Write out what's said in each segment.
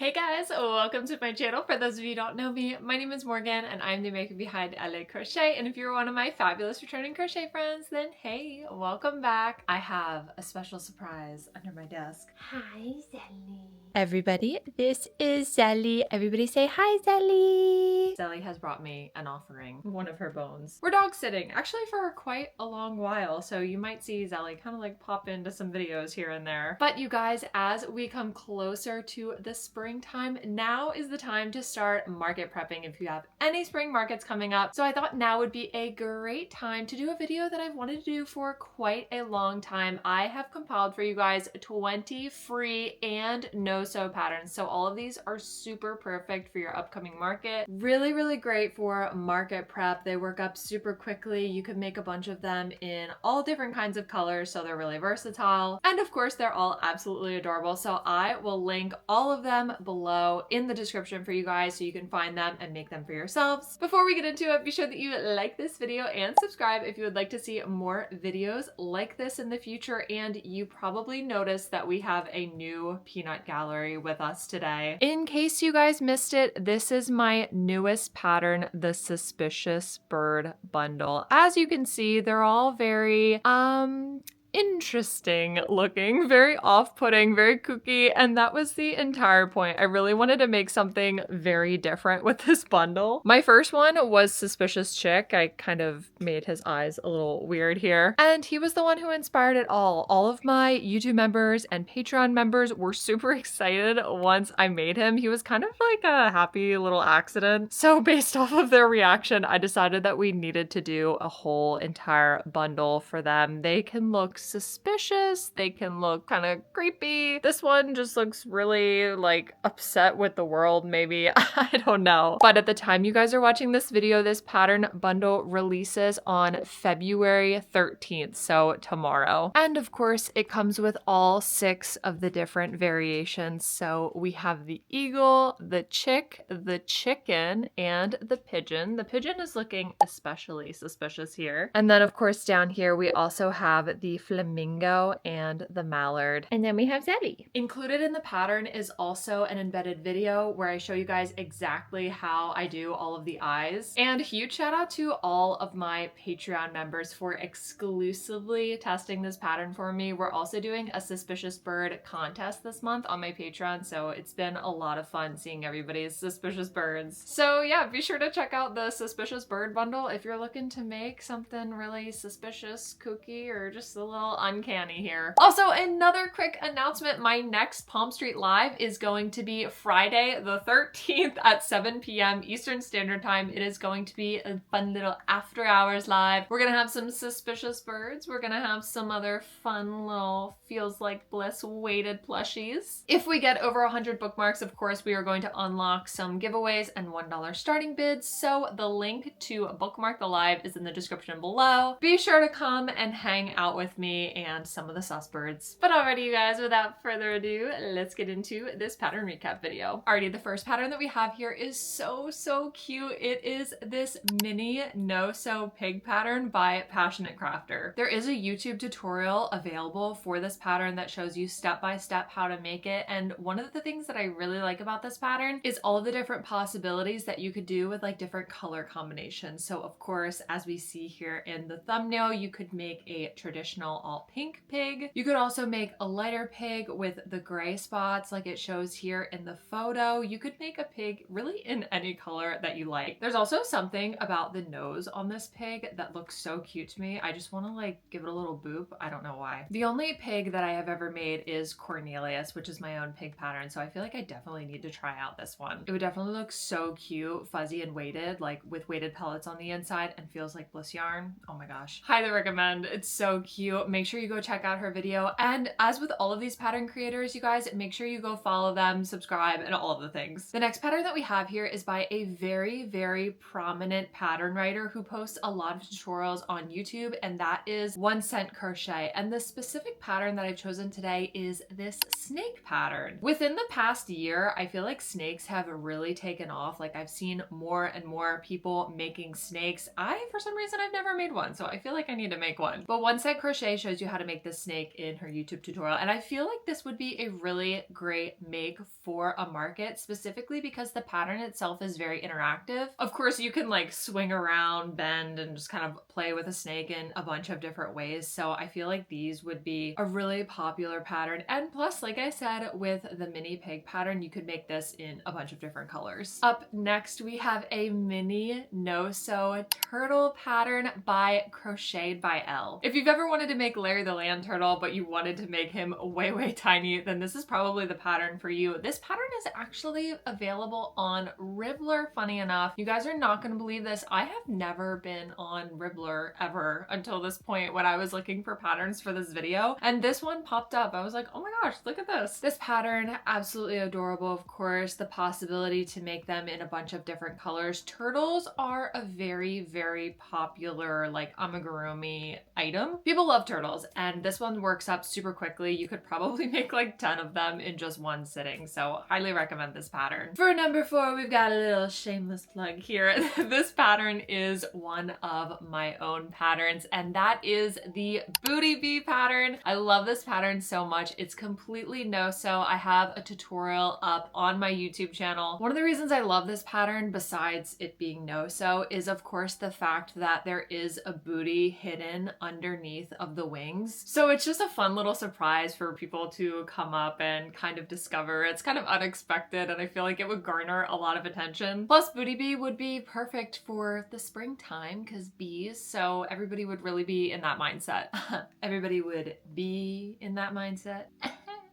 Hey guys, welcome to my channel. For those of you who don't know me, my name is Morgan and I'm the maker behind LA Crochet, and if you're one of my fabulous returning crochet friends, then hey, welcome back. I have a special surprise under my desk. Hi, Zelly. Everybody, this is Zelly. Everybody say hi, Zelly. Zelly has brought me an offering, one of her bones. We're dog sitting, actually for quite a long while, so you might see Zelly kind of like pop into some videos here and there. But you guys, as we come closer to the springtime, now is the time to start market prepping if you have any spring markets coming up. So I thought now would be a great time to do a video that I've wanted to do for quite a long time. I have compiled for you guys 20 free and no-sew patterns. So all of these are super perfect for your upcoming market. Really, really great for market prep. They work up super quickly. You can make a bunch of them in all different kinds of colors, so they're really versatile. And of course, they're all absolutely adorable. So I will link all of them below in the description for you guys so you can find them and make them for yourselves. Before we get into it, be sure that you like this video and subscribe if you would like to see more videos like this in the future. And you probably noticed that we have a new peanut gallery with us today. In case you guys missed it, this is my newest pattern, the Suspicious Bird Bundle. As you can see, they're all very, interesting looking, very off-putting, very kooky, and that was the entire point. I really wanted to make something very different with this bundle. My first one was Suspicious Chick. I kind of made his eyes a little weird here, and he was the one who inspired it all. All of my YouTube members and Patreon members were super excited once I made him. He was kind of like a happy little accident. So based off of their reaction, I decided that we needed to do a whole entire bundle for them. They can look suspicious, they can look kind of creepy. This one just looks really like upset with the world, maybe. I don't know. But at the time you guys are watching this video, this pattern bundle releases on February 13th, so tomorrow. And of course, it comes with all 6 of the different variations. So we have the eagle, the chick, the chicken, and the pigeon. The pigeon is looking especially suspicious here. And then of course down here we also have the flamingo and the mallard. And then we have Zelly. Included in the pattern is also an embedded video where I show you guys exactly how I do all of the eyes. And huge shout out to all of my Patreon members for exclusively testing this pattern for me. We're also doing a Suspicious Bird contest this month on my Patreon, so it's been a lot of fun seeing everybody's suspicious birds. So yeah, be sure to check out the Suspicious Bird bundle if you're looking to make something really suspicious, kooky, or just a little uncanny here. Also, another quick announcement, my next Palm Street Live is going to be Friday the 13th at 7 p.m. Eastern Standard Time. It is going to be a fun little after hours live. We're gonna have some suspicious birds. We're gonna have some other fun little feels like bliss weighted plushies. If we get over 100 bookmarks, of course, we are going to unlock some giveaways and $1 starting bids. So the link to bookmark the live is in the description below. Be sure to come and hang out with me and some of the sus birds. But alrighty, you guys, without further ado, let's get into this pattern recap video. Alrighty, the first pattern that we have here is so cute. It is this mini no-sew pig pattern by Passionate Crafter. There is a YouTube tutorial available for this pattern that shows you step-by-step how to make it, and one of the things that I really like about this pattern is all of the different possibilities that you could do with like different color combinations. So of course, as we see here in the thumbnail, you could make a traditional all pink pig. You could also make a lighter pig with the gray spots like it shows here in the photo. You could make a pig really in any color that you like. There's also something about the nose on this pig that looks so cute to me. I just want to like give it a little boop. I don't know why. The only pig that I have ever made is Cornelius, which is my own pig pattern. So I feel like I definitely need to try out this one. It would definitely look so cute, fuzzy and weighted, like with weighted pellets on the inside, and feels like bliss yarn. Oh my gosh. Highly recommend. It's so cute. Make sure you go check out her video. And as with all of these pattern creators, you guys, make sure you go follow them, subscribe, and all of the things. The next pattern that we have here is by a very prominent pattern writer who posts a lot of tutorials on YouTube, and that is 1 Cent Crochet. And the specific pattern that I've chosen today is this snake pattern. Within the past year, I feel like snakes have really taken off. Like I've seen more and more people making snakes. For some reason, I've never made one, so I feel like I need to make one. But 1 Cent Crochet shows you how to make this snake in her YouTube tutorial, and I feel like this would be a really great make for a market, specifically because the pattern itself is very interactive. Of course, you can like swing around, bend, and just kind of play with a snake in a bunch of different ways, so I feel like these would be a really popular pattern. And plus, like I said, with the mini pig pattern, you could make this in a bunch of different colors. Up next, we have a mini no-sew turtle pattern by Crocheted by Elle. If you've ever wanted to make Larry the land turtle, but you wanted to make him way tiny, then this is probably the pattern for you. This pattern is actually available on Ribbler, funny enough. You guys are not going to believe this. I have never been on Ribbler ever until this point when I was looking for patterns for this video, and this one popped up. I was like, oh my gosh, look at this. This pattern, absolutely adorable, of course. The possibility to make them in a bunch of different colors. Turtles are a very popular like amigurumi item. People love turtles, and this one works up super quickly. You could probably make like 10 of them in just one sitting, so highly recommend this pattern. For number 4, we've got a little shameless plug here. This pattern is one of my own patterns, and that is the Booty Bee pattern. I love this pattern so much. It's completely no-sew. I have a tutorial up on my YouTube channel. One of the reasons I love this pattern, besides it being no-sew, is of course the fact that there is a booty hidden underneath of the wings. So it's just a fun little surprise for people to come up and kind of discover. It's kind of unexpected, and I feel like it would garner a lot of attention. Plus, Booty Bee would be perfect for the springtime because bees, so everybody would really be in that mindset. Everybody would be in that mindset.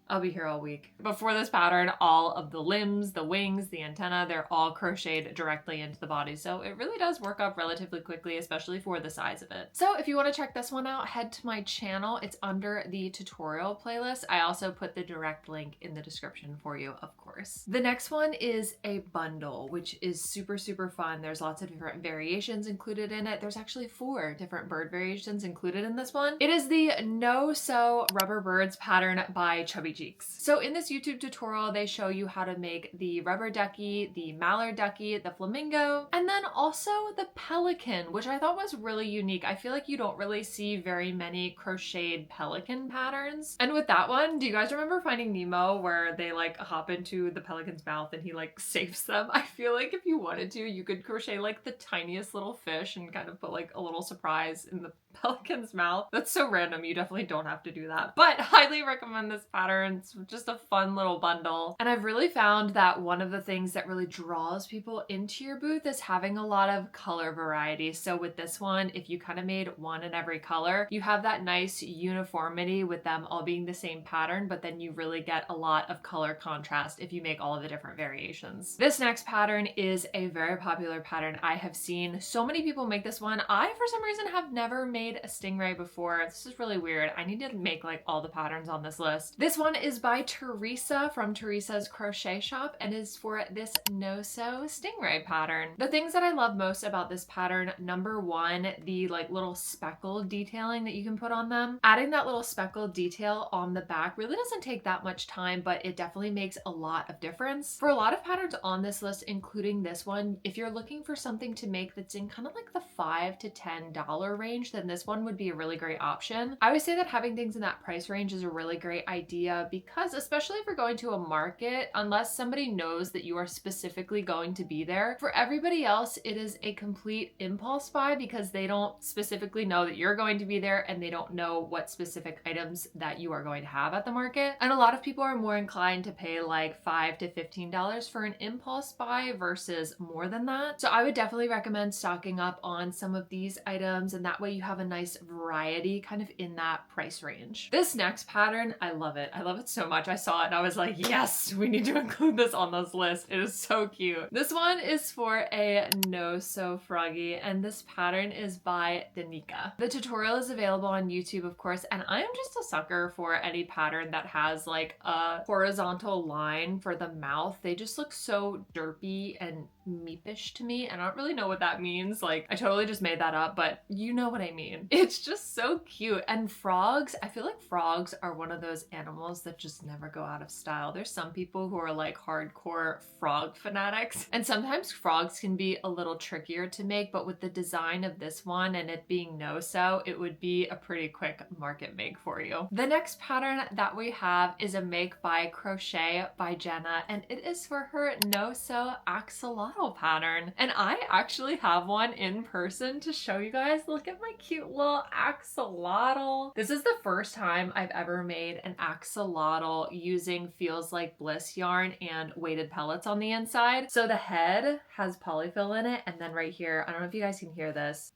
I'll be here all week. But for this pattern, all of the limbs, the wings, the antenna, they're all crocheted directly into the body. So it really does work up relatively quickly, especially for the size of it. So if you want to check this one out, head to my channel. It's under the tutorial playlist. I also put the direct link in the description for you, of course. The next one is a bundle, which is super fun. There's lots of different variations included in it. There's actually 4 different bird variations included in this one. It is the No-Sew Rubber Birds pattern by Chubby Cheeks. So in this YouTube tutorial, they show you how to make the rubber ducky, the mallard ducky, the flamingo, and then also the pelican, which I thought was really unique. I feel like you don't really see very many crocheted pelican patterns. And with that one, do you guys remember Finding Nemo where they like hop into the pelican's mouth and he like saves them? I feel like if you wanted to, you could crochet like the tiniest little fish and kind of put like a little surprise in the pelican's mouth. That's so random. You definitely don't have to do that, but highly recommend this pattern. It's just a fun little bundle. And I've really found that one of the things that really draws people into your booth is having a lot of color variety. So with this one, if you kind of made one in every color, you have that nice uniformity with them all being the same pattern, but then you really get a lot of color contrast if you make all of the different variations. This next pattern is a very popular pattern. I have seen so many people make this one. I, for some reason, have never made a stingray before. This is really weird. I need to make like all the patterns on this list. This one is by Teresa from Teresa's Crochet Shop and is for this no-sew stingray pattern. The things that I love most about this pattern, number 1, the like little speckled detailing that you can put on them. Adding that little speckled detail on the back really doesn't take that much time, but it definitely makes a lot of difference. For a lot of patterns on this list, including this one, if you're looking for something to make that's in kind of like the $5 to $10 range, then this one would be a really great option. I always say that having things in that price range is a really great idea because especially if you're going to a market, unless somebody knows that you are specifically going to be there, for everybody else, it is a complete impulse buy because they don't specifically know that you're going to be there and they don't know what specific items that you are going to have at the market. And a lot of people are more inclined to pay like $5 to $15 for an impulse buy versus more than that. So I would definitely recommend stocking up on some of these items, and that way you have a nice variety kind of in that price range. This next pattern, I love it. I love it so much. I saw it and I was like, yes, we need to include this on this list. It is so cute. This one is for a no-sew froggy, and this pattern is by Danica. The tutorial is available on YouTube, of course, and I am just a sucker for any pattern that has like a horizontal line for the mouth. They just look so derpy and meepish to me, and I don't really know what that means. Like, I totally just made that up, but you know what I mean. mean. It's just so cute. And frogs, I feel like frogs are one of those animals that just never go out of style. There's some people who are like hardcore frog fanatics, and sometimes frogs can be a little trickier to make, but with the design of this one and it being no-sew, it would be a pretty quick market make for you. The next pattern that we have is a make by Crochet by Jenna, and it is for her no-sew axolotl pattern. And I actually have one in person to show you guys. Look at my cute little axolotl. This is the first time I've ever made an axolotl using Feels Like Bliss yarn and weighted pellets on the inside. So the head has polyfill in it, and then right here, I don't know if you guys can hear this,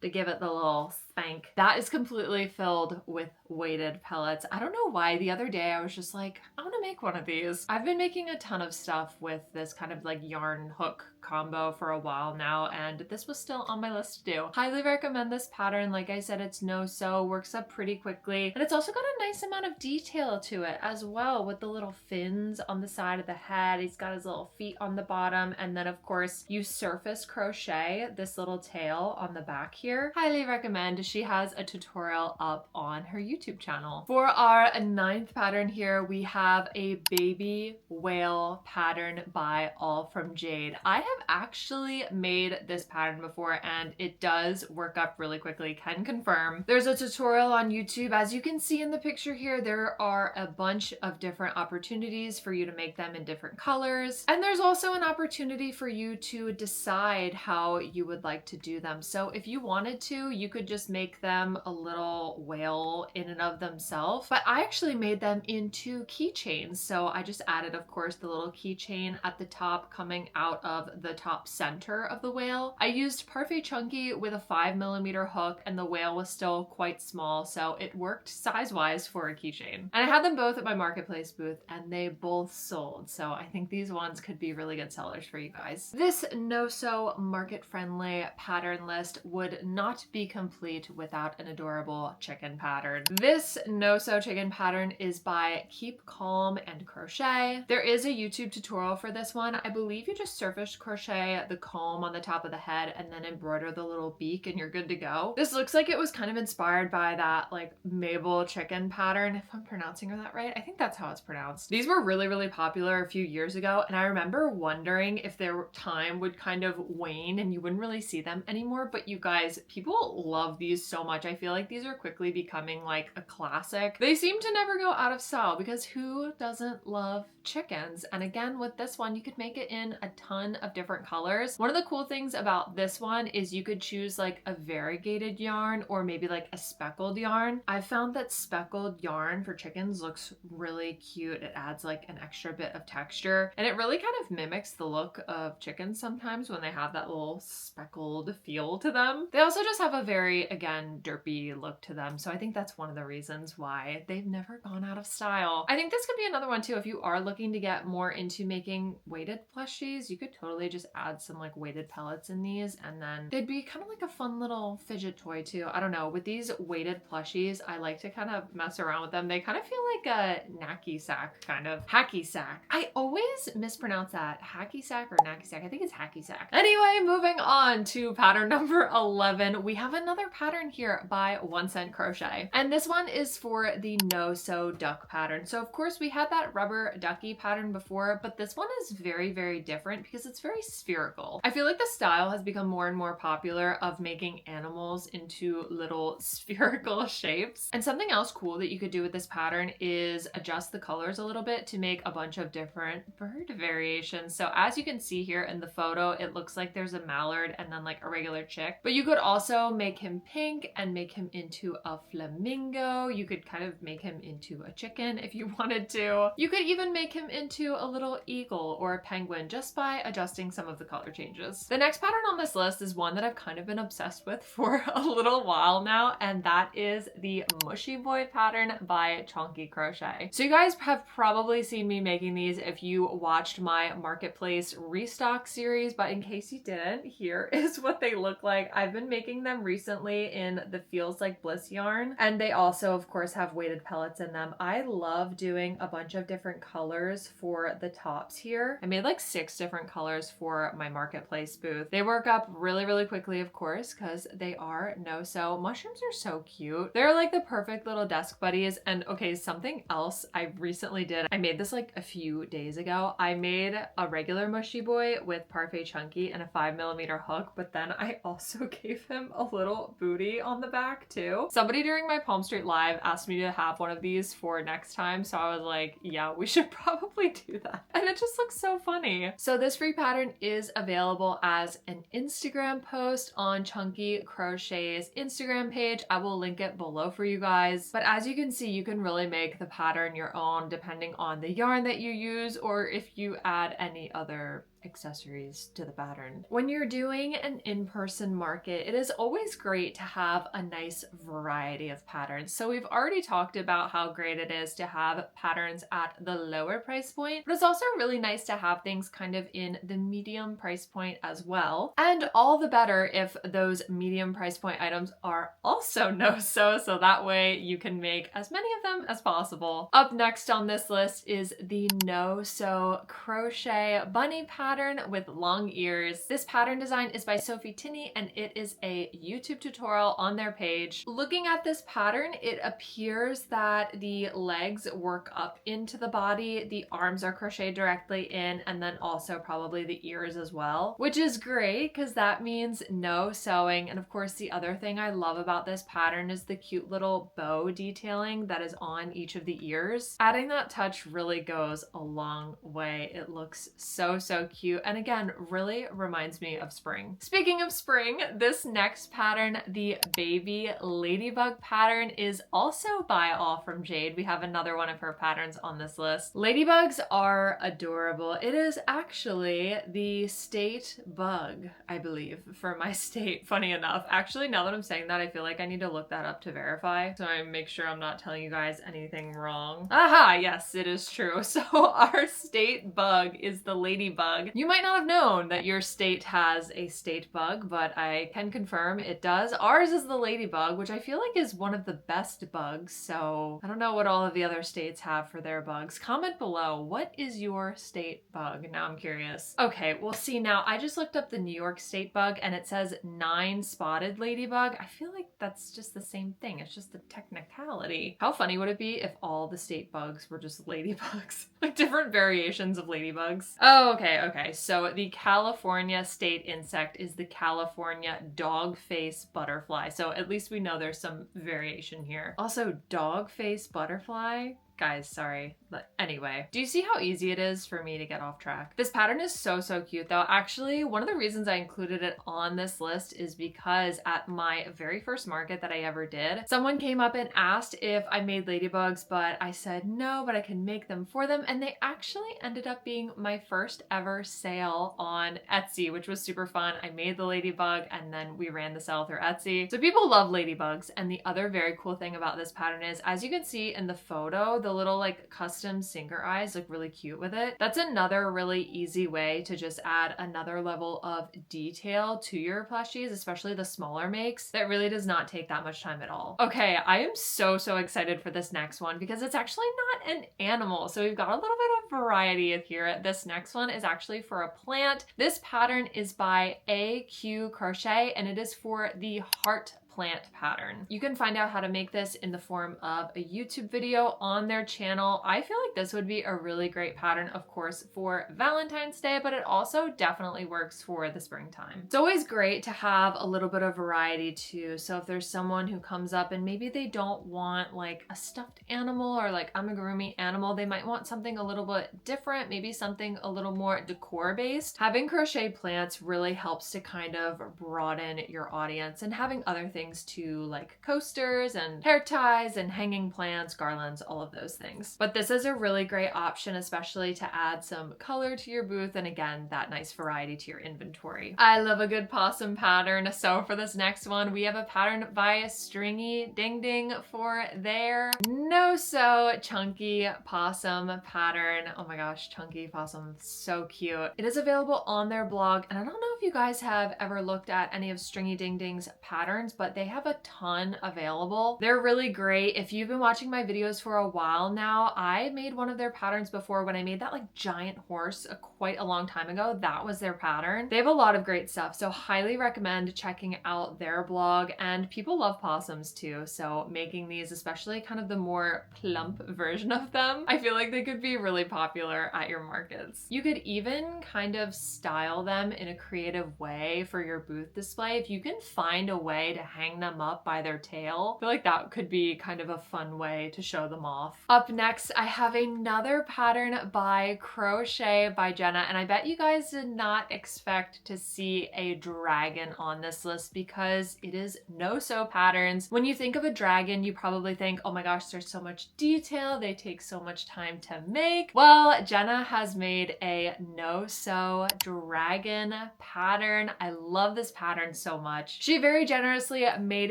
to give it the little spank. That is completely filled with weighted pellets. I don't know why. The other day I was just like, I want to make one of these. I've been making a ton of stuff with this kind of like yarn hook combo for a while now, and this was still on my list to do. Highly recommend this pattern. Like I said, it's no-sew, works up pretty quickly, and it's also got a nice amount of detail to it as well, with the little fins on the side of the head. He's got his little feet on the bottom, and then of course you surface crochet this little tail on the back here. Highly recommend. She has a tutorial up on her YouTube channel. For our 9th pattern here, we have a baby whale pattern by All From Jade. I have actually made this pattern before, and it does work up really quickly, can confirm. There's a tutorial on YouTube. As you can see in the picture here, there are a bunch of different opportunities for you to make them in different colors. And there's also an opportunity for you to decide how you would like to do them. So if you wanted to, you could just make them a little whale in and of themselves. But I actually made them into keychains. So I just added, of course, the little keychain at the top coming out of the top center of the whale. I used Parfait Chunky with a 5mm hook, and the whale was still quite small, so it worked size-wise for a keychain. And I had them both at my marketplace booth, and they both sold. So I think these ones could be really good sellers for you guys. This no-sew market-friendly pattern list would not be complete without an adorable chicken pattern. This no-sew chicken pattern is by Keep Calm and Crochet. There is a YouTube tutorial for this one. I believe you just surface crochet the comb on the top of the head and then embroider the little beak and you're good to go. This looks like it was kind of inspired by that like Mabel chicken pattern, if I'm pronouncing that right. I think that's how it's pronounced. These were really, really popular a few years ago, and I remember wondering if their time would kind of wane and you wouldn't really see them anymore. But you guys, people love these so much. I feel like these are quickly becoming like a classic. They seem to never go out of style because who doesn't love chickens? And again, with this one, you could make it in a ton of different colors. One of the cool things about this one is you could choose like a variegated yarn or maybe like a speckled yarn. I found that speckled yarn for chickens looks really cute. It adds like an extra bit of texture, and it really kind of mimics the look of chickens sometimes when they have that little speckled feel to them. They also just have a very, again, derpy look to them. So I think that's one of the reasons why they've never gone out of style. I think this could be another one too. If you are looking to get more into making weighted plushies, you could totally just add some like weighted pellets in these, and then they'd be kind of like a fun little fidget toy too. I don't know, with these weighted plushies, I like to kind of mess around with them. They kind of feel like a knacky sack, kind of. Hacky sack. I always mispronounce that. Hacky sack or knacky sack. I think it's hacky sack. Anyway, moving on to pattern number 11. We have another pattern here by 1 Cent Crochet. And this one is for the no-sew duck pattern. So of course we had that rubber ducky pattern before, but this one is very, very different because it's very spherical. I feel like the style has become more and more popular of making animals into little spherical shapes. And something else cool that you could do with this pattern is adjust the colors a little bit to make a bunch of different bird variations. So as you can see here in the photo, it looks like there's a mallard and then like a regular chick, but you could also make him pink and make him into a flamingo. You could kind of make him into a chicken if you wanted to. You could even make him into a little eagle or a penguin just by adjusting some of the color changes. The next pattern on this list is one that I've kind of been obsessed with for a little while now, and that is the Mushy Boy pattern by Chunky Crochet. So you guys have probably seen me making these if you watched my marketplace restock series, but in case you didn't, here is what they look like. I've been making them recently Crochet in the Feels Like Bliss yarn. And they also, of course, have weighted pellets in them. I love doing a bunch of different colors for the tops here. I made like 6 different colors for my marketplace booth. They work up really, really quickly, of course, because they are no-sew. Mushrooms are so cute. They're like the perfect little desk buddies. And okay, something else I recently did, I made this like a few days ago. I made a regular mushy boy with Parfait Chunky and a 5mm hook, but then I also gave him a little booty on the back too. Somebody during my Palm Street Live asked me to have one of these for next time, so I was like, yeah, we should probably do that. And it just looks so funny. So this free pattern is available as an Instagram post on Chunky Crochet's Instagram page. I will link it below for you guys. But as you can see, you can really make the pattern your own depending on the yarn that you use, or if you add any other accessories to the pattern. When you're doing an in-person market, it is always great to have a nice variety of patterns. So we've already talked about how great it is to have patterns at the lower price point, but it's also really nice to have things kind of in the medium price point as well. And all the better if those medium price point items are also no-sew, so that way you can make as many of them as possible. Up next on this list is the no-sew crochet bunny pattern with long ears. This pattern design is by Sophie Tinney and it is a YouTube tutorial on their page. Looking at this pattern, it appears that the legs work up into the body, the arms are crocheted directly in, and then also probably the ears as well, which is great because that means no sewing. And of course, the other thing I love about this pattern is the cute little bow detailing that is on each of the ears. Adding that touch really goes a long way. It looks so, so cute. And again, really reminds me of spring. Speaking of spring, this next pattern, the baby ladybug pattern, is also by All From Jade. We have another one of her patterns on this list. Ladybugs are adorable. It is actually the state bug, I believe, for my state, funny enough. Actually, now that I'm saying that, I feel like I need to look that up to verify, so I make sure I'm not telling you guys anything wrong. Aha, yes, it is true. So our state bug is the ladybug. You might not have known that your state has a state bug, but I can confirm it does. Ours is the ladybug, which I feel like is one of the best bugs, so I don't know what all of the other states have for their bugs. Comment below, what is your state bug? Now I'm curious. Okay, well see, now I just looked up the New York state bug and it says 9-spotted ladybug. I feel like that's just the same thing. It's just a technicality. How funny would it be if all the state bugs were just ladybugs? Like different variations of ladybugs. Oh, okay. So the California state insect is the California dogface butterfly. So at least we know there's some variation here. Also, dogface butterfly? Guys, sorry. But anyway, do you see how easy it is for me to get off track? This pattern is so, so cute though. Actually, one of the reasons I included it on this list is because at my very first market that I ever did, someone came up and asked if I made ladybugs, but I said no, but I can make them for them. And they actually ended up being my first ever sale on Etsy, which was super fun. I made the ladybug and then we ran the sale through Etsy. So people love ladybugs. And the other very cool thing about this pattern is, as you can see in the photo, the little like custom sinker eyes look really cute with it. That's another really easy way to just add another level of detail to your plushies, especially the smaller makes. That really does not take that much time at all. Okay, I am so, so excited for this next one because it's actually not an animal. So we've got a little bit of variety here. This next one is actually for a plant. This pattern is by AQ Crochet and it is for the heart plant pattern. You can find out how to make this in the form of a YouTube video on their channel. I feel like this would be a really great pattern, of course, for Valentine's Day, but it also definitely works for the springtime. It's always great to have a little bit of variety too. So if there's someone who comes up and maybe they don't want like a stuffed animal or like amigurumi animal, they might want something a little bit different, maybe something a little more decor based. Having crochet plants really helps to kind of broaden your audience, and having other things to like coasters and hair ties and hanging plants, garlands, all of those things. But this is a really great option, especially to add some color to your booth and again, that nice variety to your inventory. I love a good possum pattern. So for this next one, we have a pattern by Stringy Ding Ding for their no-sew chunky possum pattern. Oh my gosh, chunky possum, so cute. It is available on their blog, and I don't know if you guys have ever looked at any of Stringy Ding Ding's patterns, but but they have a ton available. They're really great. If you've been watching my videos for a while now, I made one of their patterns before when I made that like giant horse quite a long time ago. That was their pattern. They have a lot of great stuff, so highly recommend checking out their blog. And people love possums too, so making these, especially kind of the more plump version of them, I feel like they could be really popular at your markets. You could even kind of style them in a creative way for your booth display. If you can find a way to hang them up by their tail, I feel like that could be kind of a fun way to show them off. Up next, I have another pattern by Crochet by Jenna, and I bet you guys did not expect to see a dragon on this list because it is no-sew patterns. When you think of a dragon, you probably think, oh my gosh, there's so much detail, they take so much time to make. Well, Jenna has made a no-sew dragon pattern. I love this pattern so much. She very generously made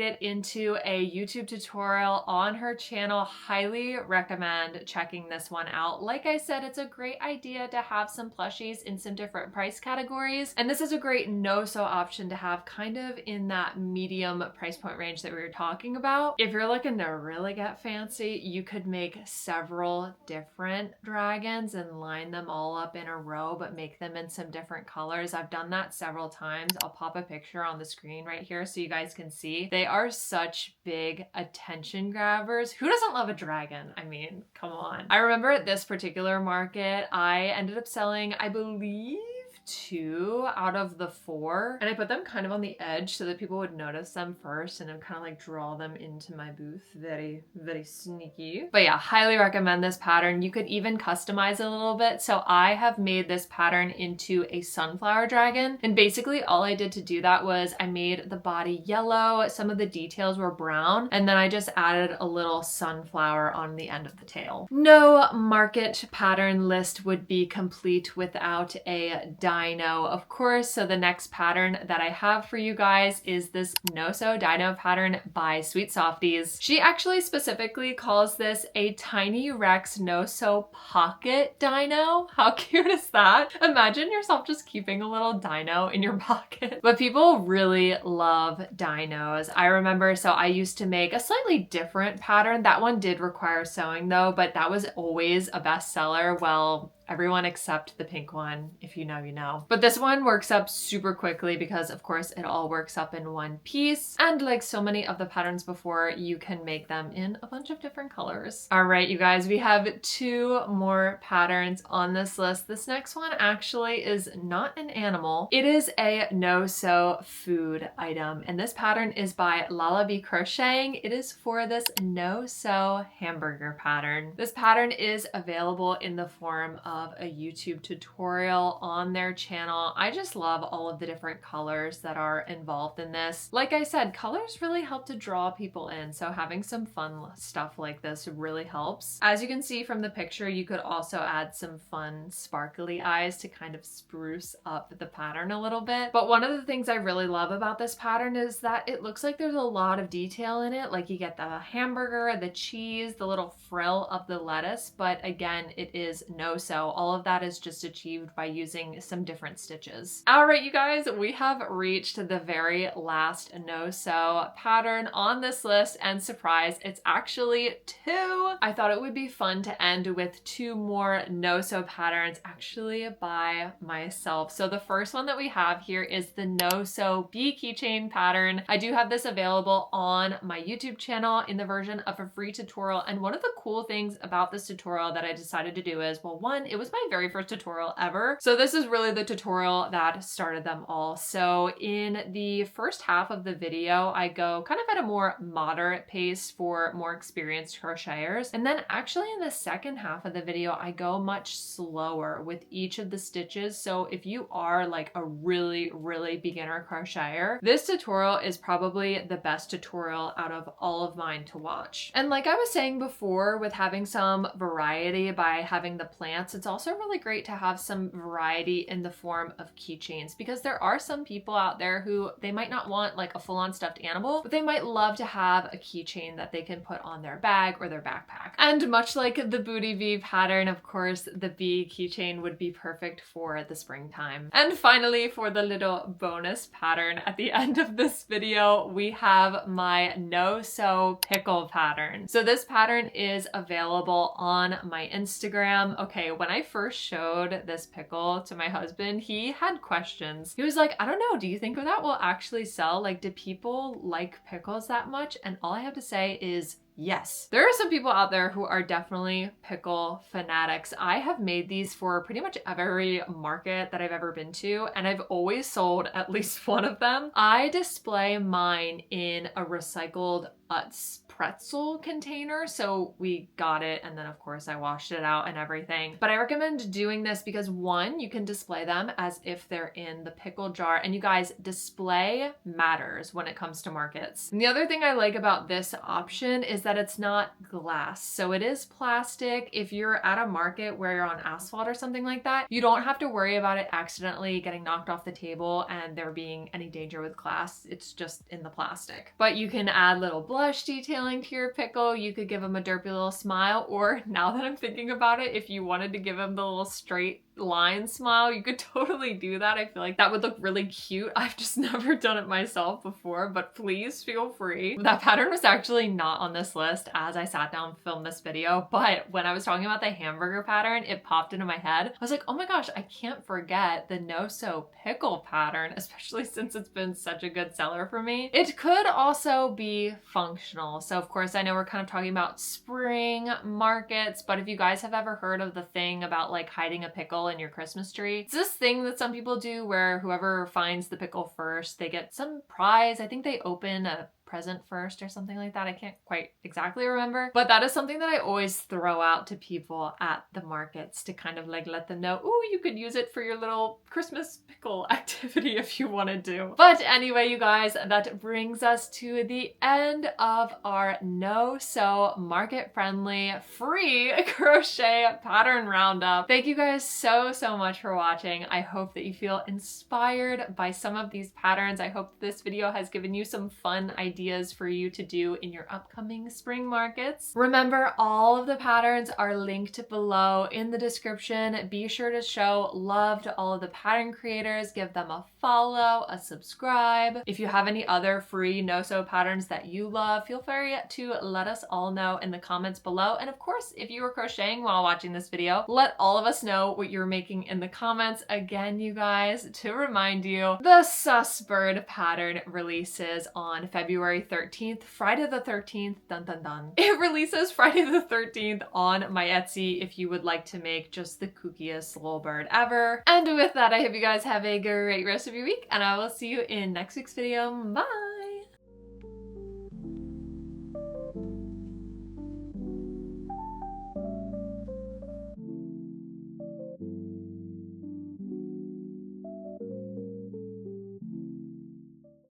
it into a YouTube tutorial on her channel. Highly recommend checking this one out. Like I said, it's a great idea to have some plushies in some different price categories, and this is a great no-sew option to have kind of in that medium price point range that we were talking about. If you're looking to really get fancy, you could make several different dragons and line them all up in a row, but make them in some different colors. I've done that several times. I'll pop a picture on the screen right here so you guys can see. They are such big attention grabbers. Who doesn't love a dragon? I mean, come on. I remember at this particular market, I ended up selling, I believe, 2 out of the 4, and I put them kind of on the edge so that people would notice them first and then kind of like draw them into my booth. Very, very sneaky. But yeah, highly recommend this pattern. You could even customize it a little bit. So I have made this pattern into a sunflower dragon, and basically all I did to do that was I made the body yellow, some of the details were brown, and then I just added a little sunflower on the end of the tail. No market pattern list would be complete without a dino, of course. So the next pattern that I have for you guys is this no-sew dino pattern by Sweet Softies. She actually specifically calls this a Tiny Rex no-sew pocket dino. How cute is that? Imagine yourself just keeping a little dino in your pocket. But people really love dinos. I remember, so I used to make a slightly different pattern. That one did require sewing though, but that was always a bestseller. Well, everyone except the pink one. If you know, you know. But this one works up super quickly because of course it all works up in one piece. And like so many of the patterns before, you can make them in a bunch of different colors. All right, you guys, we have 2 more patterns on this list. This next one actually is not an animal. It is a no-sew food item. And this pattern is by Lalabi Crocheting. It is for this no-sew hamburger pattern. This pattern is available in the form of a YouTube tutorial on their channel. I just love all of the different colors that are involved in this. Like I said, colors really help to draw people in, so having some fun stuff like this really helps. As you can see from the picture, you could also add some fun sparkly eyes to kind of spruce up the pattern a little bit. But one of the things I really love about this pattern is that it looks like there's a lot of detail in it. Like you get the hamburger, the cheese, the little frill of the lettuce, but again, it is no-sew. All of that is just achieved by using some different stitches. All right, you guys, we have reached the very last no-sew pattern on this list, and surprise, it's actually 2. I thought it would be fun to end with 2 more no-sew patterns actually by myself. So the first one that we have here is the no-sew bee keychain pattern. I do have this available on my YouTube channel in the version of a free tutorial, and one of the cool things about this tutorial that I decided to do is, well, one, it was my very first tutorial ever. So this is really the tutorial that started them all. So in the first half of the video, I go kind of at a more moderate pace for more experienced crocheters. And then actually in the second half of the video, I go much slower with each of the stitches. So if you are like a really, really beginner crocheter, this tutorial is probably the best tutorial out of all of mine to watch. And like I was saying before, with having some variety by having the plants it's also really great to have some variety in the form of keychains, because there are some people out there who they might not want like a full-on stuffed animal, but they might love to have a keychain that they can put on their bag or their backpack. And much like the booty bee pattern, of course, the bee keychain would be perfect for the springtime. And finally, for the little bonus pattern at the end of this video, we have my no-sew pickle pattern. So this pattern is available on my Instagram. Okay, when I first showed this pickle to my husband, he had questions. He was like, I don't know, do you think that will actually sell? Like, do people like pickles that much? And all I have to say is yes. There are some people out there who are definitely pickle fanatics. I have made these for pretty much every market that I've ever been to, and I've always sold at least one of them. I display mine in a recycled Utz pretzel container. So we got it, and then of course I washed it out and everything. But I recommend doing this because one, you can display them as if they're in the pickle jar, and you guys, display matters when it comes to markets. And the other thing I like about this option is that it's not glass. So it is plastic. If you're at a market where you're on asphalt or something like that, you don't have to worry about it accidentally getting knocked off the table and there being any danger with glass. It's just in the plastic. But you can add little blush detailing to your pickle. You could give him a derpy little smile, or now that I'm thinking about it, if you wanted to give him the little straight line smile, you could totally do that. I feel like that would look really cute. I've just never done it myself before, but please feel free. That pattern was actually not on this list as I sat down and filmed this video, but when I was talking about the hamburger pattern, it popped into my head. I was like, oh my gosh, I can't forget the no-sew pickle pattern, especially since it's been such a good seller for me. It could also be functional. So of course, I know we're kind of talking about spring markets, but if you guys have ever heard of the thing about like hiding a pickle in your Christmas tree, it's this thing that some people do where whoever finds the pickle first, they get some prize. I think they open a present first or something like that. I can't quite exactly remember, but that is something that I always throw out to people at the markets to kind of like let them know, oh, you could use it for your little Christmas pickle activity if you wanted to. But anyway, you guys, that brings us to the end of our no-sew, market-friendly, free crochet pattern roundup. Thank you guys so much for watching. I hope that you feel inspired by some of these patterns. I hope this video has given you some fun ideas for you to do in your upcoming spring markets. Remember, all of the patterns are linked below in the description. Be sure to show love to all of the pattern creators. Give them a follow, a subscribe. If you have any other free no-sew patterns that you love, feel free to let us all know in the comments below. And of course, if you were crocheting while watching this video, let all of us know what you're making in the comments. Again, you guys, to remind you, the sus bird pattern releases on February 13th, Friday the 13th, dun dun dun. It releases Friday the 13th on my Etsy if you would like to make just the kookiest little bird ever. And with that, I hope you guys have a great rest of your week, and I will see you in next week's video. Bye!